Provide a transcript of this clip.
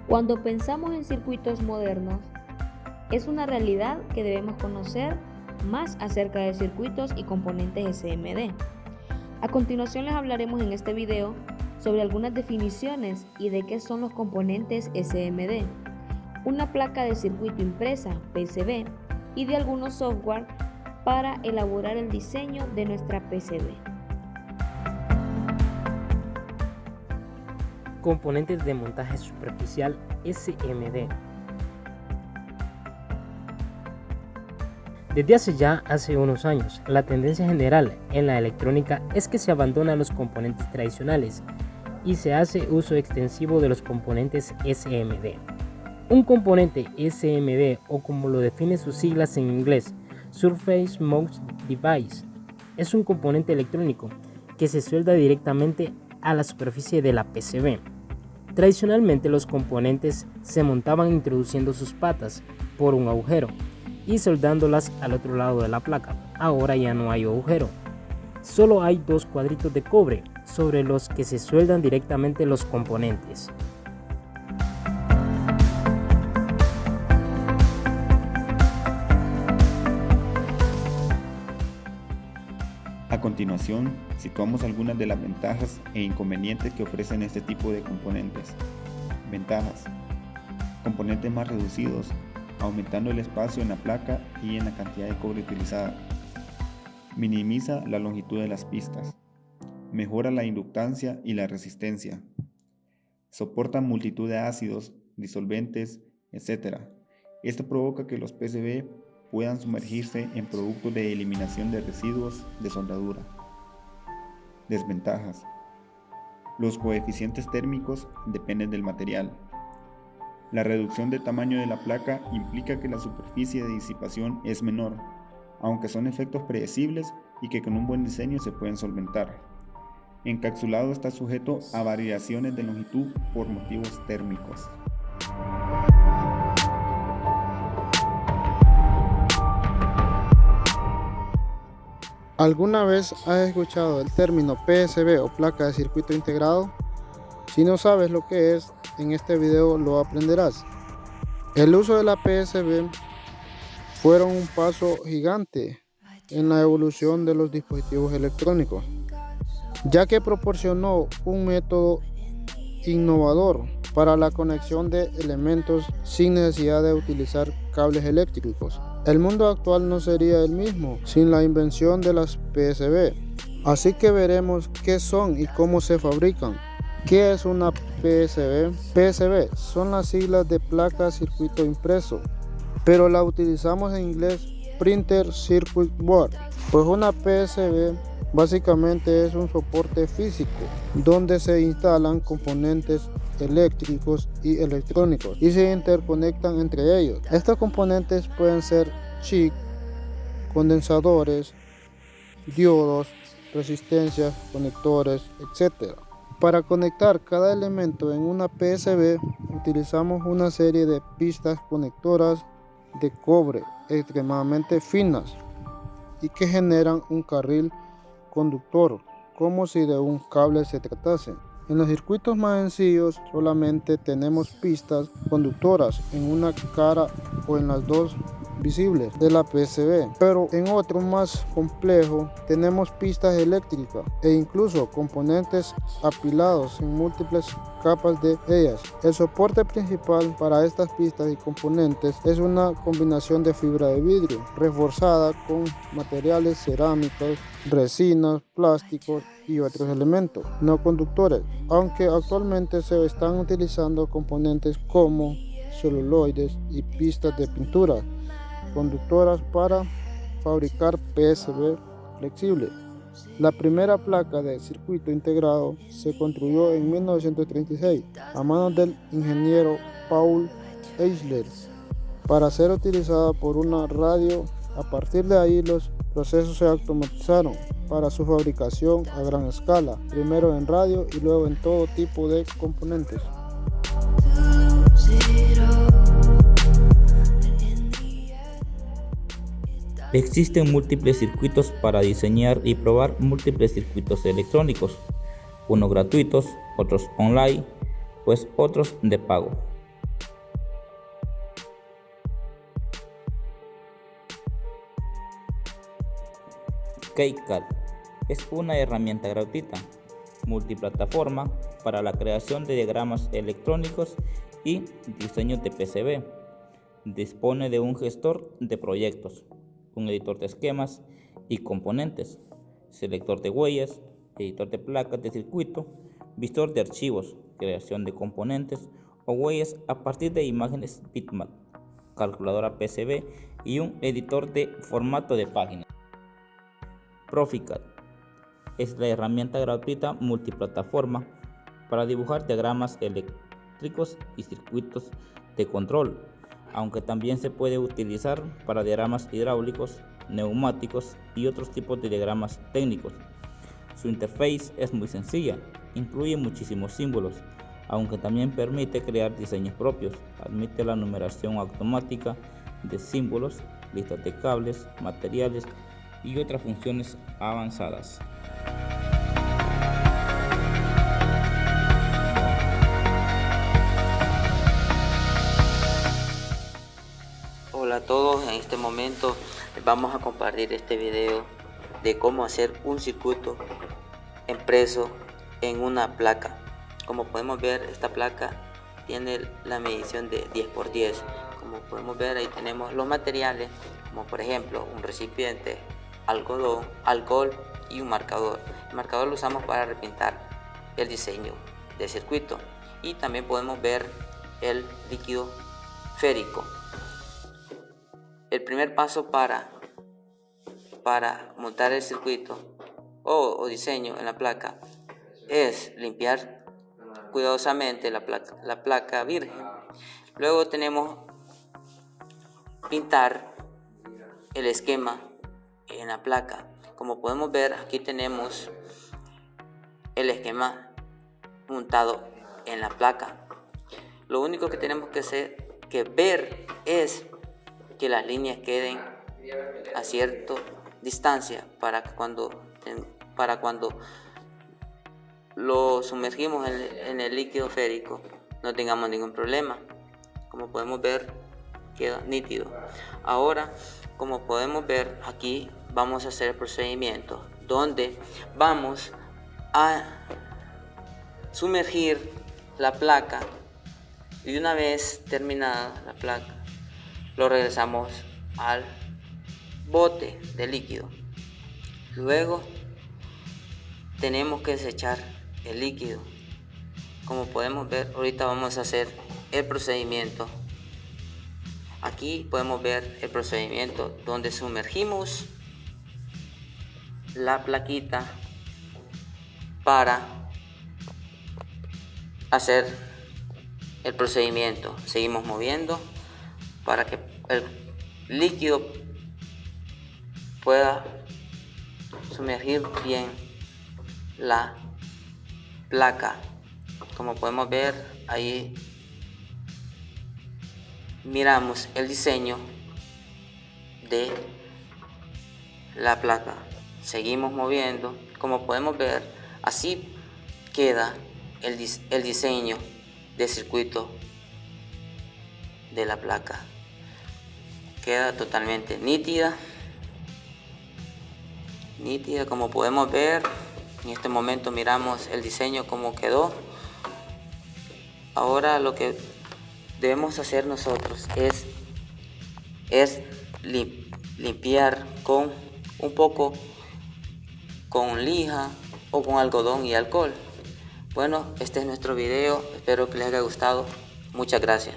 Cuando pensamos en circuitos modernos, es una realidad que debemos conocer más acerca de circuitos y componentes SMD. A continuación les hablaremos en este video sobre algunas definiciones y de qué son los componentes SMD, una placa de circuito impresa PCB y de algunos software para elaborar el diseño de nuestra PCB. Componentes de montaje superficial SMD. Desde hace unos años, la tendencia general en la electrónica es que se abandonan los componentes tradicionales y se hace uso extensivo de los componentes SMD. Un componente SMD, o como lo define sus siglas en inglés, Surface Mount Device, es un componente electrónico que se suelda directamente a la superficie de la PCB. Tradicionalmente los componentes se montaban introduciendo sus patas por un agujero y soldándolas al otro lado de la placa. Ahora ya no hay agujero, solo hay dos cuadritos de cobre sobre los que se sueldan directamente los componentes. A continuación, situamos algunas de las ventajas e inconvenientes que ofrecen este tipo de componentes. Ventajas: componentes más reducidos, aumentando el espacio en la placa y en la cantidad de cobre utilizada. Minimiza la longitud de las pistas. Mejora la inductancia y la resistencia. Soporta multitud de ácidos, disolventes, etc. Esto provoca que los PCB puedan sumergirse en productos de eliminación de residuos de soldadura. Desventajas: los coeficientes térmicos dependen del material. La reducción de tamaño de la placa implica que la superficie de disipación es menor, aunque son efectos predecibles y que con un buen diseño se pueden solventar. Encapsulado está sujeto a variaciones de longitud por motivos térmicos. ¿Alguna vez has escuchado el término PCB o placa de circuito integrado? Si no sabes lo que es, en este video lo aprenderás. El uso de la PCB fueron un paso gigante en la evolución de los dispositivos electrónicos, ya que proporcionó un método innovador para la conexión de elementos sin necesidad de utilizar cables eléctricos. El mundo actual no sería el mismo sin la invención de las PCB, así que veremos qué son y cómo se fabrican. ¿Qué es una PCB? PCB son las siglas de placa circuito impreso, pero la utilizamos en inglés Printed Circuit Board. Pues una PCB básicamente es un soporte físico donde se instalan componentes eléctricos y electrónicos y se interconectan entre ellos. Estos componentes pueden ser chips, condensadores, diodos, resistencias, conectores, etc. Para conectar cada elemento en una PCB utilizamos una serie de pistas conectoras de cobre extremadamente finas y que generan un carril conductor, como si de un cable se tratase. En los circuitos más sencillos solamente tenemos pistas conductoras en una cara o en las dos visibles de la PCB, pero en otro más complejo tenemos pistas eléctricas e incluso componentes apilados en múltiples capas de ellas. El soporte principal para estas pistas y componentes es una combinación de fibra de vidrio reforzada con materiales cerámicos, resinas, plásticos y otros elementos no conductores, aunque actualmente se están utilizando componentes como celuloides y pistas de pintura conductoras para fabricar PCB flexible. La primera placa de circuito integrado se construyó en 1936 a manos del ingeniero Paul Eichler para ser utilizada por una radio. A partir de ahí los procesos se automatizaron para su fabricación a gran escala, primero en radio y luego en todo tipo de componentes. Existen múltiples circuitos para diseñar y probar múltiples circuitos electrónicos, unos gratuitos, otros online, pues otros de pago. KiCad es una herramienta gratuita, multiplataforma para la creación de diagramas electrónicos y diseños de PCB. Dispone de un gestor de proyectos, un editor de esquemas y componentes, selector de huellas, editor de placas de circuito, visor de archivos, creación de componentes o huellas a partir de imágenes bitmap, calculadora PCB y un editor de formato de página. Proficad es la herramienta gratuita multiplataforma para dibujar diagramas eléctricos y circuitos de control, aunque también se puede utilizar para diagramas hidráulicos, neumáticos y otros tipos de diagramas técnicos. Su interface es muy sencilla, incluye muchísimos símbolos, aunque también permite crear diseños propios. Admite la numeración automática de símbolos, listas de cables, materiales y otras funciones avanzadas. Hola a todos, en este momento vamos a compartir este video de cómo hacer un circuito impreso en una placa. Como podemos ver, esta placa tiene la medición de 10×10. Como podemos ver, ahí tenemos los materiales, como por ejemplo un recipiente, algodón, alcohol y un marcador. El marcador lo usamos para repintar el diseño del circuito, y también podemos ver el líquido férico. El primer paso para montar el circuito o diseño en la placa es limpiar cuidadosamente la placa virgen. Luego tenemos pintar el esquema en la placa. Como podemos ver, aquí tenemos el esquema montado en la placa. Lo único que tenemos que ver es que las líneas queden a cierta distancia para cuando lo sumergimos en el líquido férico no tengamos ningún problema. Como podemos ver, queda nítido. Ahora, como podemos ver, aquí vamos a hacer el procedimiento donde vamos a sumergir la placa, y una vez terminada la placa lo regresamos al bote de líquido. Luego tenemos que desechar el líquido. Como podemos ver, ahorita vamos a hacer el procedimiento. Aquí podemos ver el procedimiento donde sumergimos la plaquita para hacer el procedimiento. Seguimos moviendo para que el líquido pueda sumergir bien la placa. Como podemos ver, ahí miramos el diseño de la placa. Seguimos moviendo. Como podemos ver, así queda el diseño de circuito de la placa. Queda totalmente nítida, como podemos ver. En este momento miramos el diseño como quedó. Ahora lo que debemos hacer nosotros es limpiar con un poco con lija o con algodón y alcohol. Bueno, este es nuestro video, espero que les haya gustado. Muchas gracias.